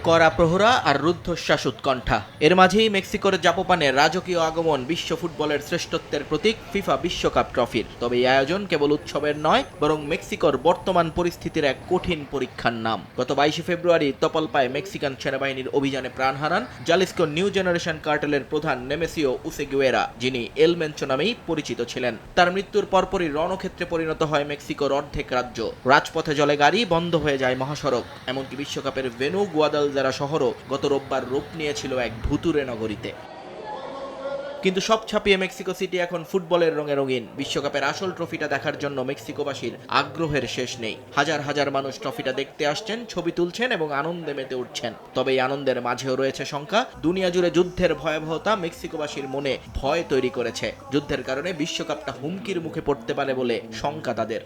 কড়া প্রহরা আর রুদ্ধশ্বাস উৎকণ্ঠা। এর মাঝেই মেক্সিকোর জাপোপানে রাজকীয় আগমন বিশ্ব ফুটবলের শ্রেষ্ঠত্বের প্রতীক ফিফা বিশ্বকাপ ট্রফির। তবে এই আয়োজন কেবল উৎসবের নয়, বরং মেক্সিকোর বর্তমান পরিস্থিতির এক কঠিন পরীক্ষার নাম। গত 22 ফেব্রুয়ারি তপলপায় মেক্সিকান সেনাবাহিনীর অভিযানে প্রাণ হারান জালিস্কো নিউ জেনারেশন কার্টেলের প্রধান নেমেসিও উসেগুয়েরা, যিনি এল মেনচো নামেই পরিচিত ছিলেন। তার মৃত্যুর পরপরই রণক্ষেত্রে পরিণত হয় মেক্সিকোর অর্ধেক রাজ্য। রাজপথে জলে গাড়ি, বন্ধ হয়ে যায় মহাসড়ক। এমনকি বিশ্বকাপের ভেন্যু গুয়াদালজারা শহরও গত রোববার রূপ নিয়েছিল এক ভুতুরে নগরীতে। কিন্তু সব ছাপিয়ে মেক্সিকো সিটি এখন ফুটবলের রঙে রঙিন। বিশ্বকাপের আসল ট্রফিটা দেখার জন্য মেক্সিকোবাসীর আগ্রহের শেষ নেই। হাজার হাজার মানুষ ট্রফিটা দেখতে আসছেন, ছবি তুলছেন এবং আনন্দে মেতে উঠছেন। তবে এই আনন্দের মাঝেও রয়েছে শঙ্কা। দুনিয়া জুড়ে যুদ্ধের ভয়াবহতা মেক্সিকোবাসীর মনে ভয় তৈরি করেছে। যুদ্ধের কারণে বিশ্বকাপটা হুমকির মুখে পড়তে পারে বলে শঙ্কা তাদের।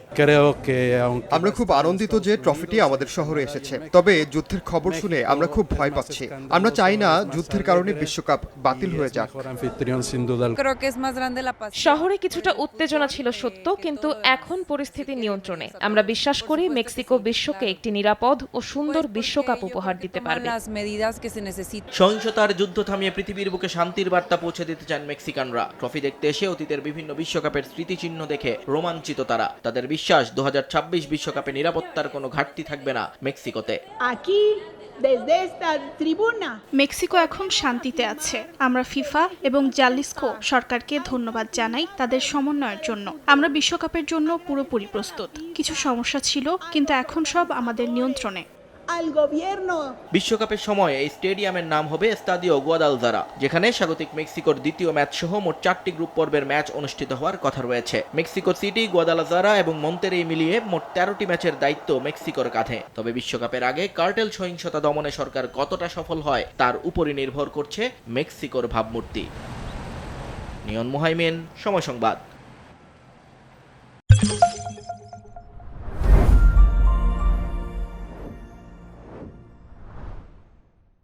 আমরা খুব আনন্দিত যে ট্রফিটি আমাদের শহরে এসেছে, তবে যুদ্ধের খবর শুনে আমরা খুব ভয় পাচ্ছি। আমরা চাই না যুদ্ধের কারণে বিশ্বকাপ বাতিল হয়ে যাক। শহরে কিছুটা উত্তেজনা ছিল সত্য, কিন্তু এখন পরিস্থিতি নিয়ন্ত্রণে। আমরা বিশ্বাস করি মেক্সিকো বিশ্বকে একটি নিরাপদ ও সুন্দর বিশ্বকাপ উপহার দিতে পারবে। সহিংসতার যুদ্ধ থামিয়ে পৃথিবীর বুকে শান্তির বার্তা পৌঁছে দিতে চান মেক্সিকানরা। ট্রফি দেখতে এসে অতীতের বিভিন্ন বিশ্বকাপের স্মৃতিচিহ্ন দেখে রোমাঞ্চিত তারা। তাদের বিশ্বাস 2026 বিশ্বকাপে নিরাপত্তার কোনো ঘাটতি থাকবে না মেক্সিকোতে। মেক্সিকো এখন শান্তিতে আছে। আমরা ফিফা এবং জালিস্কো সরকারকে ধন্যবাদ জানাই তাদের সমন্বয়ের জন্য। আমরা বিশ্বকাপের জন্য পুরোপুরি প্রস্তুত। কিছু সমস্যা ছিল, কিন্তু এখন সব আমাদের নিয়ন্ত্রণে। বিশ্বকাপের সময় এই স্টেডিয়ামের নাম হবে এস্তাদিও গুয়াদালজারা, যেখানে স্বাগতিক মেক্সিকোর দ্বিতীয় ম্যাচ সহ মোট 4টি গ্রুপ পর্বের ম্যাচ অনুষ্ঠিত হওয়ার কথা রয়েছে। মেক্সিকো সিটি, গুয়াদালাজারা এবং মন্তেরেই মিলিয়ে মোট 13টি ম্যাচের দায়িত্ব মেক্সিকোর কাঁধে। তবে বিশ্বকাপের আগে কার্টেল সহিংসতা দমনে সরকার কতটা সফল হয় তার উপরই নির্ভর করছে মেক্সিকোর ভাবমূর্তি। নিয়ন মুহাইমিন, সময় সংবাদ।